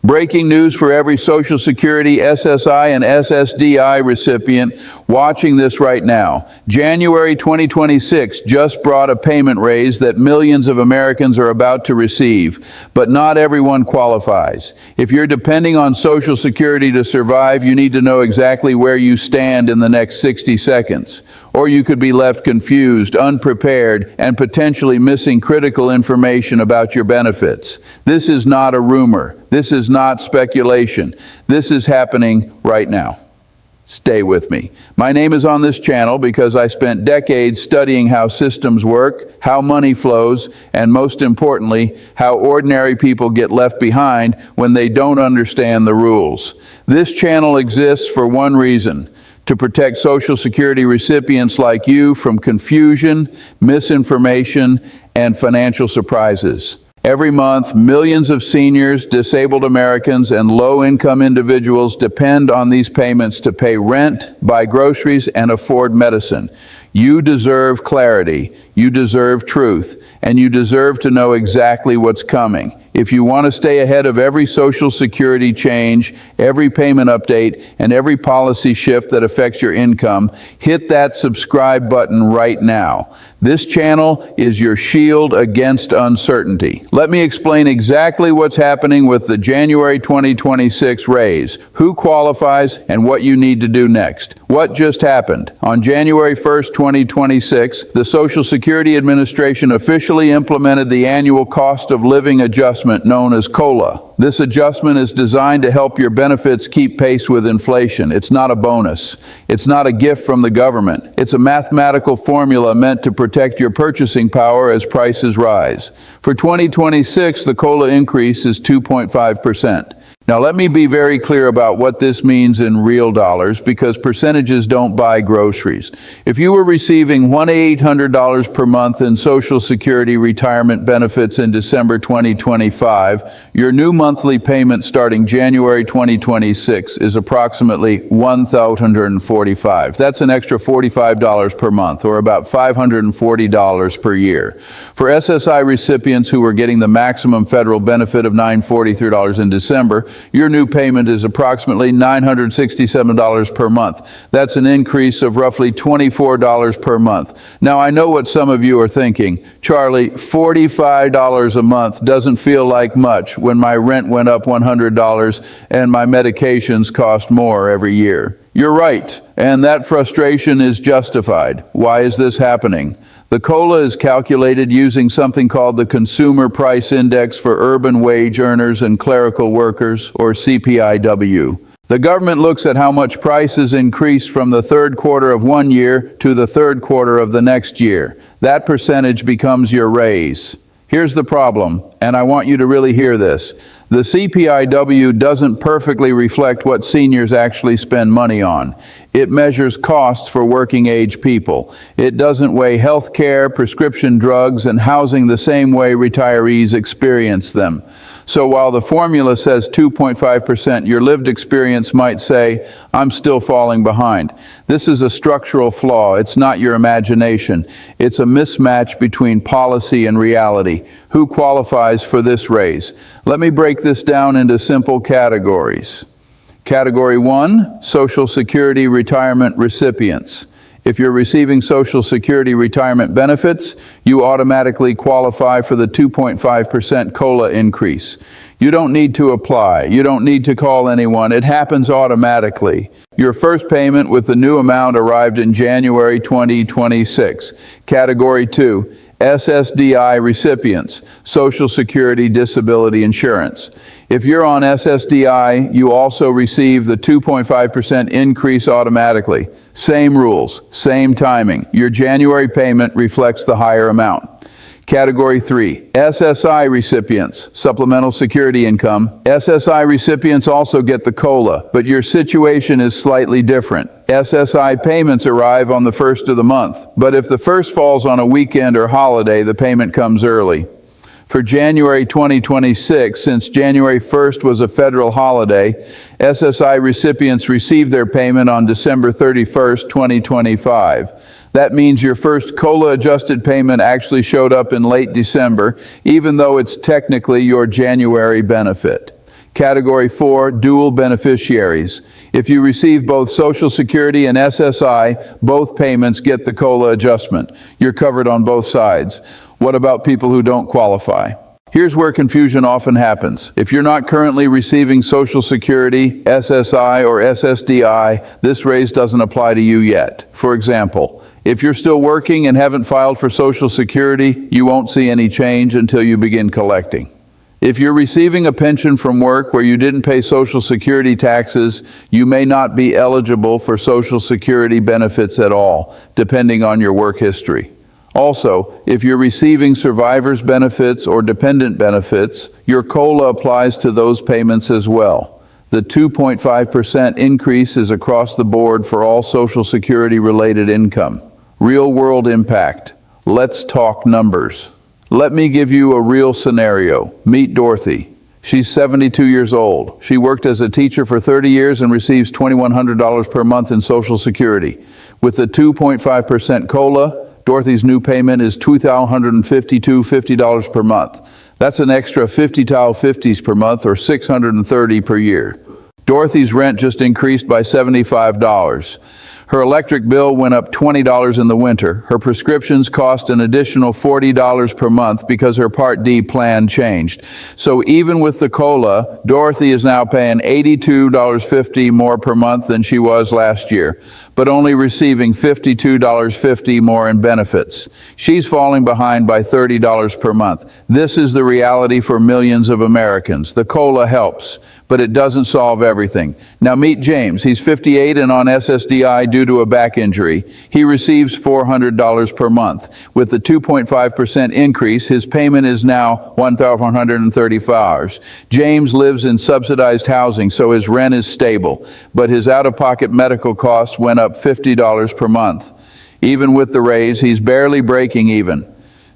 Breaking news for every Social Security, SSI, and SSDI recipient watching this right now. January 2026 just brought a payment raise that millions of Americans are about to receive, but not everyone qualifies. If you're depending on Social Security to survive, you need to know exactly where you stand in the next 60 seconds. Or you could be left confused, unprepared, and potentially missing critical information about your benefits. This is not a rumor. This is not speculation. This is happening right now. Stay with me. My name is on this channel because I spent decades studying how systems work, how money flows, and most importantly, how ordinary people get left behind when they don't understand the rules. This channel exists for one reason: to protect Social Security recipients like you from confusion, misinformation, and financial surprises. Every month, millions of seniors, disabled Americans, and low-income individuals depend on these payments to pay rent, buy groceries, and afford medicine. You deserve clarity, you deserve truth, and you deserve to know exactly what's coming. If you want to stay ahead of every Social Security change, every payment update, and every policy shift that affects your income, hit that subscribe button right now. This channel is your shield against uncertainty. Let me explain exactly what's happening with the January 2026 raise, who qualifies, and what you need to do next. What just happened? On January 1st, 2026, the Social Security Administration officially implemented the annual cost of living adjustment known as COLA. This adjustment is designed to help your benefits keep pace with inflation. It's not a bonus. It's not a gift from the government. It's a mathematical formula meant to protect your purchasing power as prices rise. For 2026, the COLA increase is 2.5%. Now let me be very clear about what this means in real dollars, because percentages don't buy groceries. If you were receiving $1,800 per month in Social Security retirement benefits in December 2025, your new monthly payment starting January 2026 is approximately $1,045. That's an extra $45 per month, or about $540 per year. For SSI recipients who are getting the maximum federal benefit of $943 in December, your new payment is approximately $967 per month. That's an increase of roughly $24 per month. Now, I know what some of you are thinking. Charlie, $45 a month doesn't feel like much when my rent went up $100 and my medications cost more every year. You're right, and that frustration is justified. Why is this happening? The COLA is calculated using something called the Consumer Price Index for urban wage earners and clerical workers, or CPIW. The government looks at how much prices increase from the third quarter of one year to the third quarter of the next year. That percentage becomes your raise. Here's the problem, and I want you to really hear this. The CPIW doesn't perfectly reflect what seniors actually spend money on. It measures costs for working age people. It doesn't weigh health care, prescription drugs, and housing the same way retirees experience them. So while the formula says 2.5%, your lived experience might say, I'm still falling behind. This is a structural flaw. It's not your imagination. It's a mismatch between policy and reality. Who qualifies for this raise? Let me break this down into simple categories. Category 1, Social Security retirement recipients. If you're receiving Social Security retirement benefits, you automatically qualify for the 2.5% COLA increase. You don't need to apply. You don't need to call anyone. It happens automatically. Your first payment with the new amount arrived in January 2026. Category 2, SSDI recipients, Social Security Disability Insurance. If you're on SSDI, you also receive the 2.5% increase automatically. Same rules, same timing. Your January payment reflects the higher amount. Category 3, SSI recipients, Supplemental Security Income. SSI recipients also get the COLA, but your situation is slightly different. SSI payments arrive on the first of the month, but if the first falls on a weekend or holiday, the payment comes early. For January 2026, since January 1st was a federal holiday, SSI recipients received their payment on December 31st, 2025. That means your first COLA-adjusted payment actually showed up in late December, even though it's technically your January benefit. Category 4, dual beneficiaries. If you receive both Social Security and SSI, both payments get the COLA adjustment. You're covered on both sides. What about people who don't qualify? Here's where confusion often happens. If you're not currently receiving Social Security, SSI, or SSDI, this raise doesn't apply to you yet. For example, if you're still working and haven't filed for Social Security, you won't see any change until you begin collecting. If you're receiving a pension from work where you didn't pay Social Security taxes, you may not be eligible for Social Security benefits at all, depending on your work history. Also, if you're receiving survivor's benefits or dependent benefits, your COLA applies to those payments as well. The 2.5% increase is across the board for all Social Security-related income. Real-world impact. Let's talk numbers. Let me give you a real scenario. Meet Dorothy. She's 72 years old. She worked as a teacher for 30 years and receives $2,100 per month in Social Security. With the 2.5% COLA, Dorothy's new payment is $2,152.50 per month. That's an extra $50 per month, or $630 per year. Dorothy's rent just increased by $75. Her electric bill went up $20 in the winter. Her prescriptions cost an additional $40 per month because her Part D plan changed. So even with the COLA, Dorothy is now paying $82.50 more per month than she was last year, but only receiving $52.50 more in benefits. She's falling behind by $30 per month. This is the reality for millions of Americans. The COLA helps, but it doesn't solve everything. Now meet James. He's 58 and on SSDI due to a back injury. He receives $400 per month. With the 2.5% increase, his payment is now $1,130. James lives in subsidized housing, so his rent is stable, but his out-of-pocket medical costs went up $50 per month. Even with the raise, he's barely breaking even.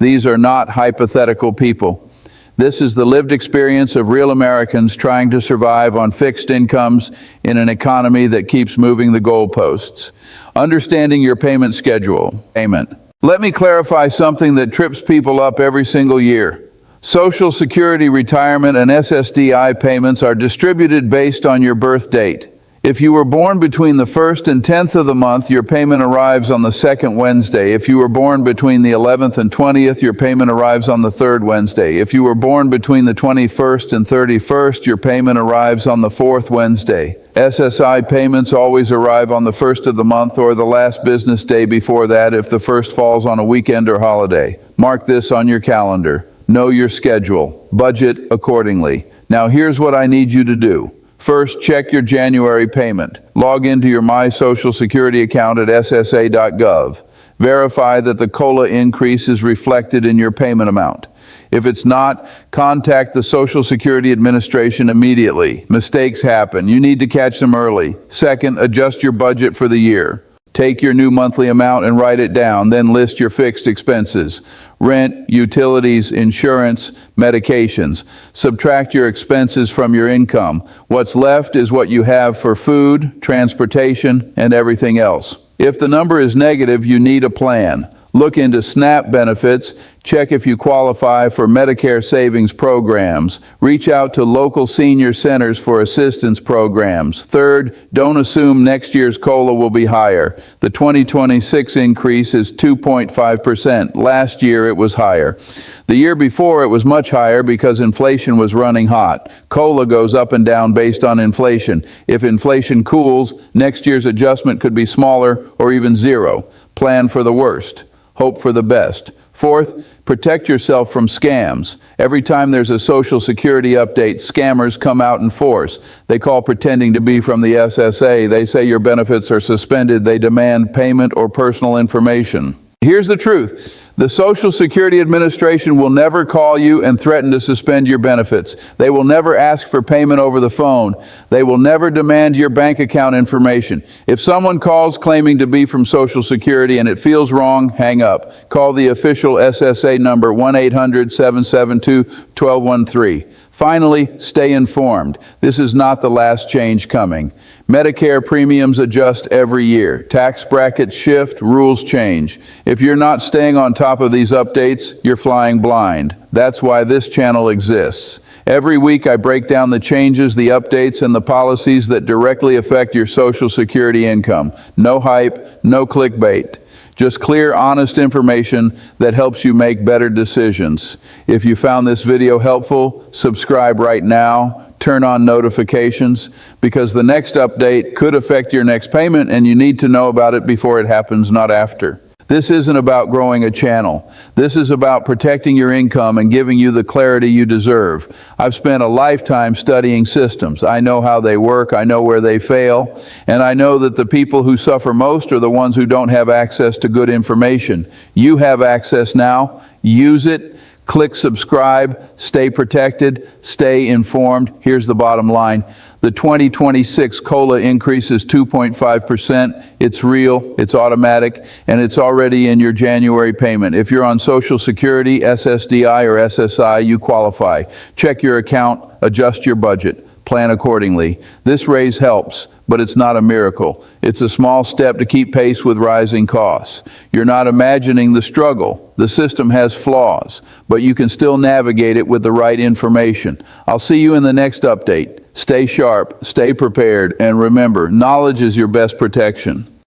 These are not hypothetical people. This is the lived experience of real Americans trying to survive on fixed incomes in an economy that keeps moving the goalposts. Understanding your payment schedule. Payment. Let me clarify something that trips people up every single year. Social Security, retirement, and SSDI payments are distributed based on your birth date. If you were born between the 1st and 10th of the month, your payment arrives on the 2nd Wednesday. If you were born between the 11th and 20th, your payment arrives on the 3rd Wednesday. If you were born between the 21st and 31st, your payment arrives on the 4th Wednesday. SSI payments always arrive on the 1st of the month or the last business day before that if the 1st falls on a weekend or holiday. Mark this on your calendar. Know your schedule. Budget accordingly. Now here's what I need you to do. First, check your January payment. Log into your My Social Security account at ssa.gov. Verify that the COLA increase is reflected in your payment amount. If it's not, contact the Social Security Administration immediately. Mistakes happen. You need to catch them early. Second, adjust your budget for the year. Take your new monthly amount and write it down, then list your fixed expenses. Rent, utilities, insurance, medications. Subtract your expenses from your income. What's left is what you have for food, transportation, and everything else. If the number is negative, you need a plan. Look into SNAP benefits. Check if you qualify for Medicare savings programs. Reach out to local senior centers for assistance programs. Third, don't assume next year's COLA will be higher. The 2026 increase is 2.5%. Last year it was higher. The year before it was much higher because inflation was running hot. COLA goes up and down based on inflation. If inflation cools, next year's adjustment could be smaller or even zero. Plan for the worst. Hope for the best. Fourth, protect yourself from scams. Every time there's a Social Security update, scammers come out in force. They call pretending to be from the SSA. They say your benefits are suspended. They demand payment or personal information. Here's the truth. The Social Security Administration will never call you and threaten to suspend your benefits. They will never ask for payment over the phone. They will never demand your bank account information. If someone calls claiming to be from Social Security and it feels wrong, hang up. Call the official SSA number 1-800-772-1213. Finally, stay informed. This is not the last change coming. Medicare premiums adjust every year. Tax brackets shift, rules change. If you're not staying on top of these updates, you're flying blind. That's why this channel exists. Every week I break down the changes, the updates, and the policies that directly affect your Social Security income. No hype, no clickbait. Just clear, honest information that helps you make better decisions. If you found this video helpful, subscribe right now. Turn on notifications, because the next update could affect your next payment and you need to know about it before it happens, not after. This isn't about growing a channel. This is about protecting your income and giving you the clarity you deserve. I've spent a lifetime studying systems. I know how they work, I know where they fail, and I know that the people who suffer most are the ones who don't have access to good information. You have access now. Use it. Click subscribe, stay protected, stay informed. Here's the bottom line. The 2026 COLA increase is 2.5%. It's real, it's automatic, and it's already in your January payment. If you're on Social Security, SSDI, or SSI, you qualify. Check your account, adjust your budget, plan accordingly. This raise helps, but it's not a miracle. It's a small step to keep pace with rising costs. You're not imagining the struggle. The system has flaws, but you can still navigate it with the right information. I'll see you in the next update. Stay sharp, stay prepared, and remember, knowledge is your best protection.